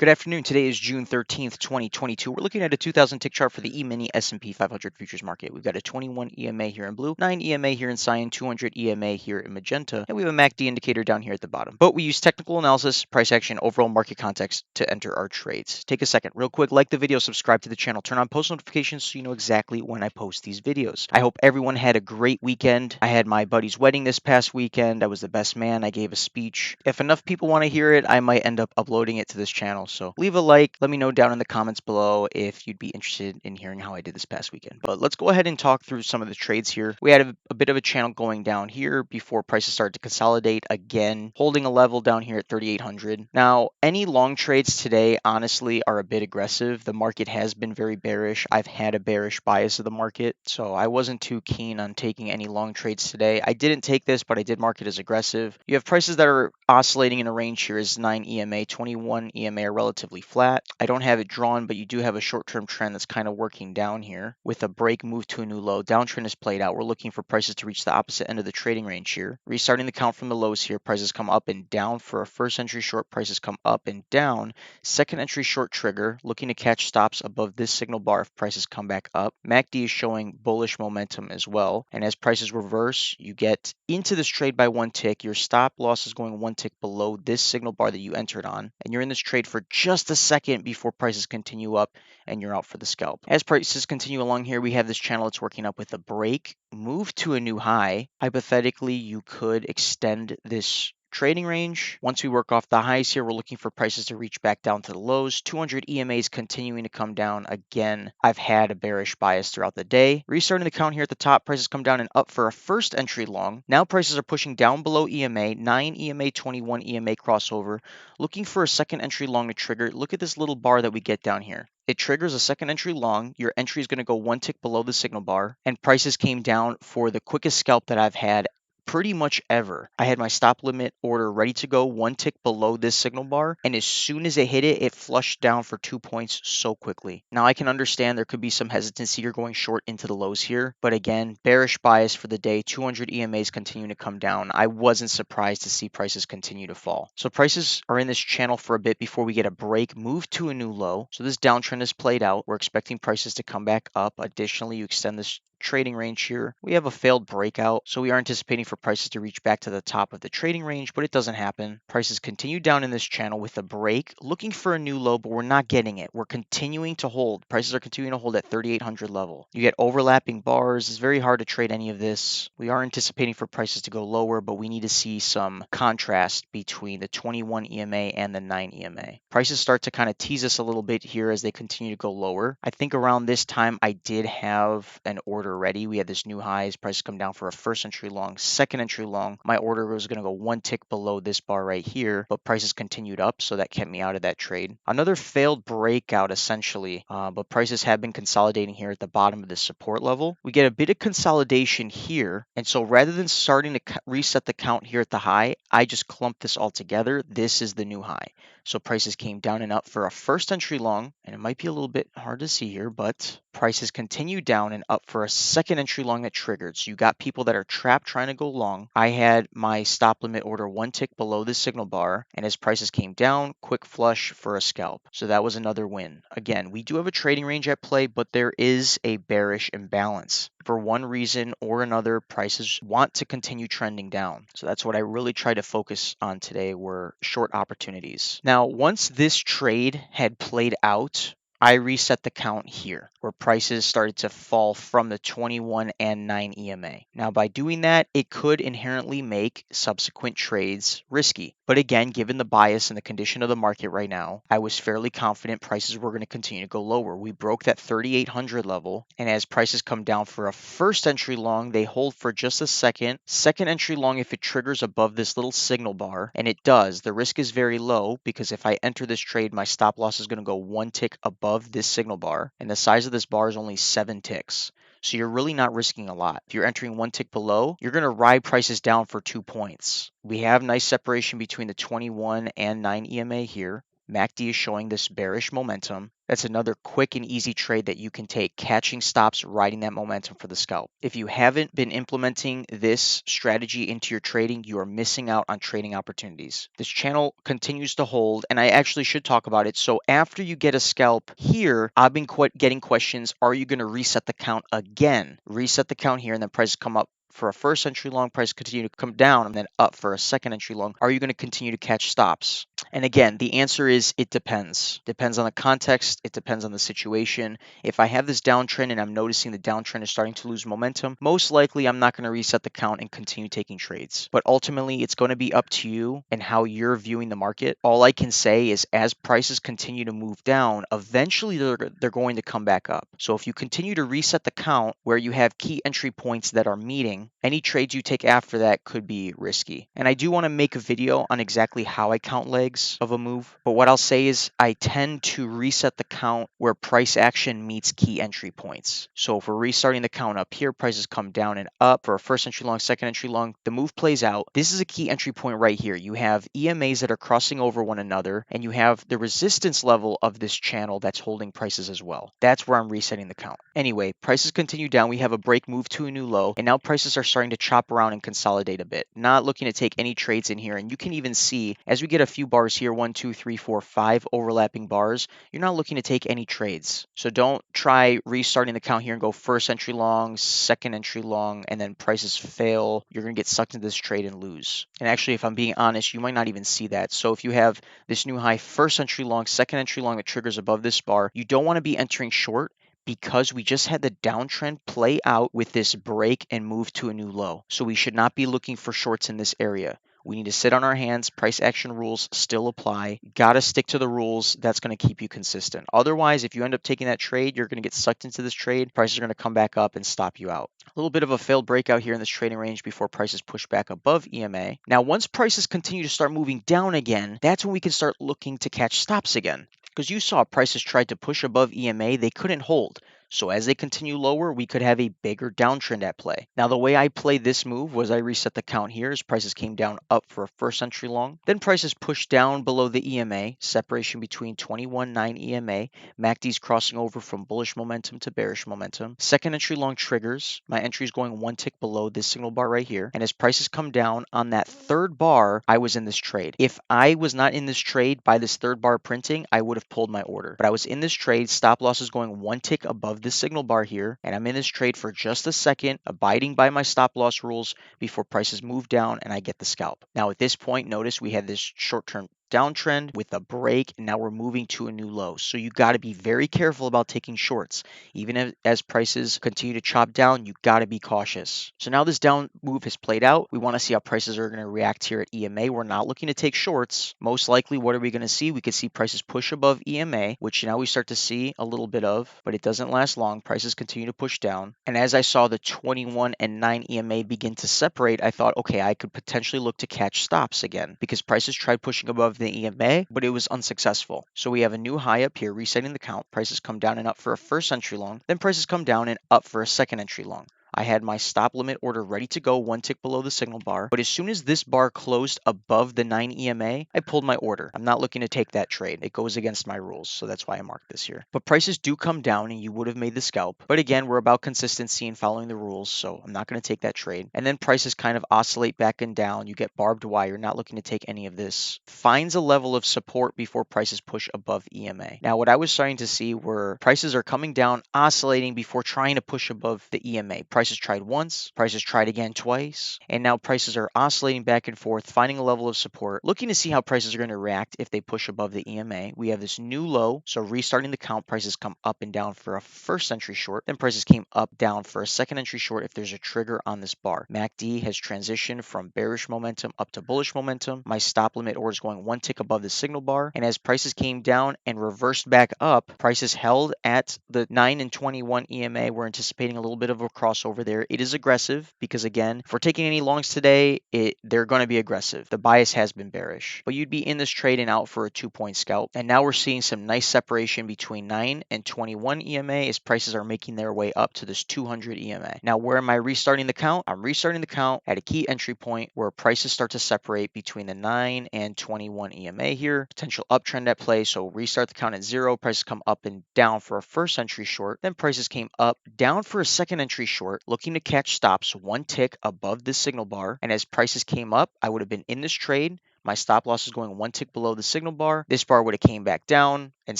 Good afternoon. Today is June 13th, 2022. We're looking at a 2000 tick chart for the E-mini S&P 500 futures market. We've got a 21 EMA here in blue, 9 EMA here in cyan, 200 EMA here in magenta, and we have a MACD indicator down here at the bottom. But we use technical analysis, price action, overall market context to enter our trades. Take a second, real quick, like the video, subscribe to the channel, turn on post notifications so you know exactly when I post these videos. I hope everyone had a great weekend. I had my buddy's wedding this past weekend. I was the best man. I gave a speech. If enough people want to hear it, I might end up uploading it to this channel. So leave a like. Let me know down in the comments below if you'd be interested in hearing how I did this past weekend. But let's go ahead and talk through some of the trades here. We had a bit of a channel going down here before prices started to consolidate again, holding a level down here at 3,800. Now, any long trades today, honestly, are a bit aggressive. The market has been very bearish. I've had a bearish bias of the market, so I wasn't too keen on taking any long trades today. I didn't take this, but I did mark it as aggressive. You have prices that are oscillating in a range here as 9 EMA, 21 EMA are relatively flat. I don't have it drawn, but you do have a short-term trend that's kind of working down here with a break move to a new low. Downtrend is played out. We're looking for prices to reach the opposite end of the trading range here. Restarting the count from the lows here, prices come up and down for a first entry short. Prices come up and down. Second entry short trigger, looking to catch stops above this signal bar if prices come back up. MACD is showing bullish momentum as well. And as prices reverse, you get into this trade by one tick. Your stop loss is going one tick below this signal bar that you entered on. And you're in this trade for just a second before prices continue up and you're out for the scalp. As prices continue along here, we have this channel that's working up with a break, move to a new high. Hypothetically, you could extend this trading range. Once we work off the highs here, we're looking for prices to reach back down to the lows. 200 EMAs continuing to come down. Again, I've had a bearish bias throughout the day. Restarting the count here at the top, prices come down and up for a first entry long. Now prices are pushing down below EMA, 9 EMA, 21 EMA crossover. Looking for a second entry long to trigger. Look at this little bar that we get down here. It triggers a second entry long. Your entry is going to go one tick below the signal bar, and prices came down for the quickest scalp that I've had pretty much ever. I had my stop limit order ready to go one tick below this signal bar, and as soon as it hit it, it flushed down for 2 points so quickly. Now I can understand there could be some hesitancy here going short into the lows here, but again, bearish bias for the day. 200 EMAs continue to come down. I wasn't surprised to see prices continue to fall. So prices are in this channel for a bit before we get a break, move to a new low. So this downtrend is played out. We're expecting prices to come back up. Additionally, you extend this trading range here. We have a failed breakout, so we are anticipating for prices to reach back to the top of the trading range, but it doesn't happen. Prices continue down in this channel with a break, looking for a new low, but we're not getting it. We're continuing to hold. Prices are continuing to hold at 3,800 level. You get overlapping bars. It's very hard to trade any of this. We are anticipating for prices to go lower, but we need to see some contrast between the 21 EMA and the 9 EMA. Prices start to kind of tease us a little bit here as they continue to go lower. I think around this time I did have an order ready. We had this new highs. Prices come down for a first entry long, second entry long. My order was going to go one tick below this bar right here, but prices continued up, so that kept me out of that trade. Another failed breakout essentially, but prices have been consolidating here at the bottom of the support level. We get a bit of consolidation here, and so rather than starting to reset the count here at the high, I just clumped this all together. This is the new high. So prices came down and up for a first entry long, and it might be a little bit hard to see here, but prices continue down and up for a second entry long that triggered. So you got people that are trapped trying to go long. I had my stop limit order one tick below the signal bar, and as prices came down, quick flush for a scalp. So that was another win. Again, we do have a trading range at play, but there is a bearish imbalance. For one reason or another, prices want to continue trending down. So that's what I really try to focus on today, were short opportunities. Now, once this trade had played out, I reset the count here, where prices started to fall from the 21 and 9 EMA. Now, by doing that, it could inherently make subsequent trades risky. But again, given the bias and the condition of the market right now, I was fairly confident prices were going to continue to go lower. We broke that 3,800 level, and as prices come down for a first entry long, they hold for just a second. Second entry long if it triggers above this little signal bar, and it does. The risk is very low because if I enter this trade, my stop loss is going to go one tick above this signal bar, and the size of this bar is only 7 ticks. So you're really not risking a lot. If you're entering one tick below, you're going to ride prices down for 2 points. We have nice separation between the 21 and 9 EMA here. MACD is showing this bearish momentum. That's another quick and easy trade that you can take, catching stops, riding that momentum for the scalp. If you haven't been implementing this strategy into your trading, you are missing out on trading opportunities. This channel continues to hold, and I actually should talk about it. So after you get a scalp here, I've been getting questions, are you going to reset the count again? Reset the count here, and then prices come up for a first entry long, price continue to come down, and then up for a second entry long. Are you going to continue to catch stops? And again, the answer is it depends. Depends on the context. It depends on the situation. If I have this downtrend and I'm noticing the downtrend is starting to lose momentum, most likely I'm not going to reset the count and continue taking trades. But ultimately, it's going to be up to you and how you're viewing the market. All I can say is as prices continue to move down, eventually they're going to come back up. So if you continue to reset the count where you have key entry points that are meeting, any trades you take after that could be risky. And I do want to make a video on exactly how I count legs of a move. But what I'll say is I tend to reset the count where price action meets key entry points. So if we're restarting the count up here, prices come down and up for a first entry long, second entry long, the move plays out. This is a key entry point right here. You have EMAs that are crossing over one another, and you have the resistance level of this channel that's holding prices as well. That's where I'm resetting the count. Anyway, prices continue down. We have a break move to a new low, and now prices are starting to chop around and consolidate a bit. Not looking to take any trades in here, and you can even see as we get a few bars here, 1, 2, 3, 4, 5 overlapping bars, you're not looking to take any trades. So don't try restarting the count here and go first entry long, second entry long, and then prices fail. You're going to get sucked into this trade and lose. And actually, if I'm being honest, you might not even see that. So if you have this new high first entry long, second entry long that triggers above this bar, you don't want to be entering short, because we just had the downtrend play out with this break and move to a new low. So we should not be looking for shorts in this area. We need to sit on our hands. Price action rules still apply. Got to stick to the rules. That's going to keep you consistent. Otherwise, if you end up taking that trade, you're going to get sucked into this trade. Prices are going to come back up and stop you out. A little bit of a failed breakout here in this trading range before prices push back above EMA. Now, once prices continue to start moving down again, that's when we can start looking to catch stops again. Because you saw prices tried to push above EMA, they couldn't hold. So as they continue lower, we could have a bigger downtrend at play. Now, the way I played this move was I reset the count here as prices came down up for a first entry long. Then prices pushed down below the EMA, separation between 21.9 EMA. MACD's crossing over from bullish momentum to bearish momentum. Second entry long triggers. My entry is going one tick below this signal bar right here. And as prices come down on that third bar, I was in this trade. If I was not in this trade by this third bar printing, I would have pulled my order. But I was in this trade. Stop loss is going one tick above this signal bar here, and I'm in this trade for just a second, abiding by my stop loss rules before prices move down and I get the scalp. Now at this point, notice we had this short-term downtrend with a break, and now we're moving to a new low. So you got to be very careful about taking shorts. Even as prices continue to chop down, you got to be cautious. So now this down move has played out. We want to see how prices are going to react here at EMA. We're not looking to take shorts. Most likely, what are we going to see? We could see prices push above EMA, which now we start to see a little bit of, but it doesn't last long. Prices continue to push down. And as I saw the 21 and 9 EMA begin to separate, I thought, okay, I could potentially look to catch stops again because prices tried pushing above the EMA, but it was unsuccessful. So we have a new high up here, resetting the count. Prices come down and up for a first entry long. Then prices come down and up for a second entry long. I had my stop limit order ready to go one tick below the signal bar, but as soon as this bar closed above the 9 EMA, I pulled my order. I'm not looking to take that trade. It goes against my rules, so that's why I marked this here. But prices do come down and you would have made the scalp. But again, we're about consistency and following the rules, so I'm not going to take that trade. And then prices kind of oscillate back and down. You get barbed wire, not looking to take any of this. Finds a level of support before prices push above EMA. Now, what I was starting to see were prices are coming down, oscillating before trying to push above the EMA. Prices tried once, prices tried again twice, and now prices are oscillating back and forth, finding a level of support, looking to see how prices are going to react if they push above the EMA. We have this new low, so restarting the count, prices come up and down for a first entry short, then prices came up, down for a second entry short if there's a trigger on this bar. MACD has transitioned from bearish momentum up to bullish momentum. My stop limit order is going one tick above the signal bar, and as prices came down and reversed back up, prices held at the 9 and 21 EMA. We're anticipating a little bit of a crossover over there. It is aggressive because, again, if we're taking any longs today, they're going to be aggressive. The bias has been bearish, but you'd be in this trade and out for a 2-point scalp. And now we're seeing some nice separation between 9 and 21 EMA as prices are making their way up to this 200 EMA. Now, where am I restarting the count? I'm restarting the count at a key entry point where prices start to separate between the 9 and 21 EMA here. Potential uptrend at play, so restart the count at 0. Prices come up and down for a first entry short. Then prices came up, down for a second entry short, looking to catch stops one tick above this signal bar. And as prices came up, I would have been in this trade. My stop loss is going one tick below the signal bar. This bar would have came back down and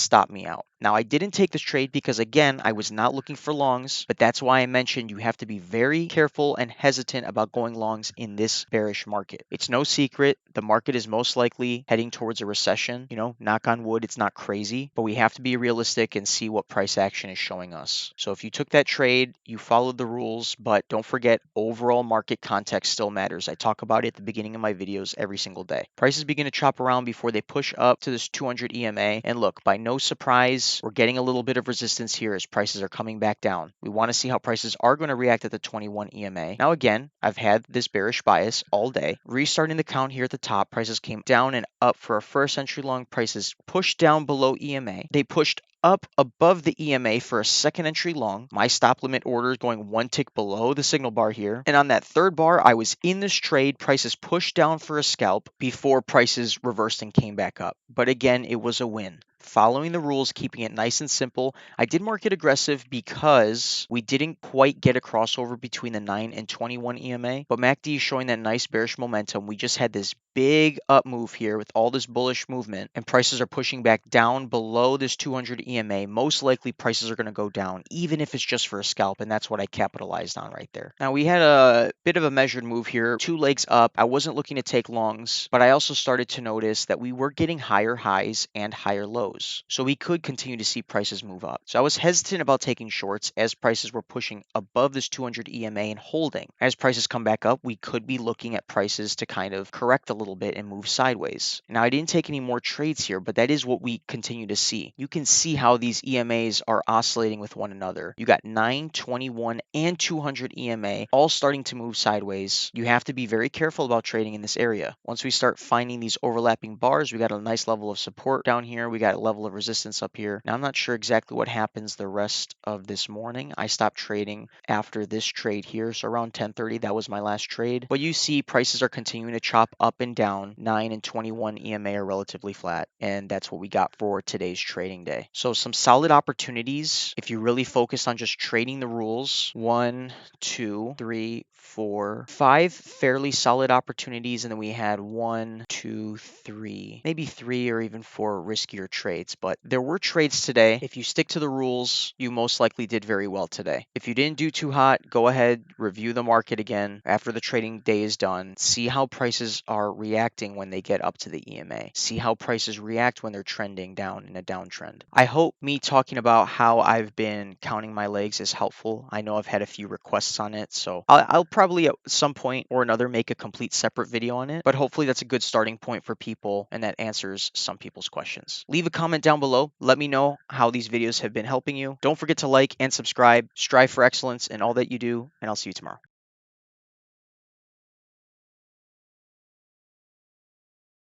stopped me out. Now, I didn't take this trade because, again, I was not looking for longs, but that's why I mentioned you have to be very careful and hesitant about going longs in this bearish market. It's no secret. The market is most likely heading towards a recession. Knock on wood, it's not crazy, but we have to be realistic and see what price action is showing us. So if you took that trade, you followed the rules, but don't forget, overall market context still matters. I talk about it at the beginning of my videos every single day. Prices begin to chop around before they push up to this 200 EMA. And look, by no surprise, we're getting a little bit of resistance here as prices are coming back down. We want to see how prices are going to react at the 21 EMA. Now, again, I've had this bearish bias all day. Restarting the count here at the top, prices came down and up for a first entry long. Prices pushed down below EMA. They pushed up above the EMA for a second entry long. My stop limit order is going one tick below the signal bar here. And on that third bar, I was in this trade. Prices pushed down for a scalp before prices reversed and came back up. But again, it was a win. Following the rules, keeping it nice and simple. I did mark it aggressive because we didn't quite get a crossover between the 9 and 21 EMA, but MACD is showing that nice bearish momentum. We just had this big up move here with all this bullish movement, and prices are pushing back down below this 200 EMA. Most likely prices are going to go down, even if it's just for a scalp, and that's what I capitalized on right there. Now, we had a bit of a measured move here, 2 legs up. I wasn't looking to take longs, but I also started to notice that we were getting higher highs and higher lows. So we could continue to see prices move up. So I was hesitant about taking shorts as prices were pushing above this 200 EMA and holding. As prices come back up, we could be looking at prices to kind of correct a little bit and move sideways. Now, I didn't take any more trades here, but that is what we continue to see. You can see how these EMAs are oscillating with one another. You got 9, 21, and 200 EMA all starting to move sideways. You have to be very careful about trading in this area. Once we start finding these overlapping bars, we got a nice level of support down here. We got a level of resistance up here. Now, I'm not sure exactly what happens the rest of this morning. I stopped trading after this trade here, so around 10:30, that was my last trade. But you see prices are continuing to chop up and down. 9 and 21 EMA are relatively flat, and that's what we got for today's trading day. So some solid opportunities if you really focused on just trading the rules. 1, 2, 3, 4, 5 fairly solid opportunities, and then we had 1, 2, 3, maybe 3 or even 4 riskier trades. But there were trades today. If you stick to the rules, you most likely did very well today. If you didn't do too hot, go ahead, review the market again after the trading day is done. See how prices are reacting when they get up to the EMA. See how prices react when they're trending down in a downtrend. I hope me talking about how I've been counting my legs is helpful. I know I've had a few requests on it, so I'll probably at some point or another make a complete separate video on it, but hopefully that's a good starting point for people and that answers some people's questions. Leave a comment down below. Let me know how these videos have been helping you. Don't forget to like and subscribe. Strive for excellence in all that you do, and I'll see you tomorrow.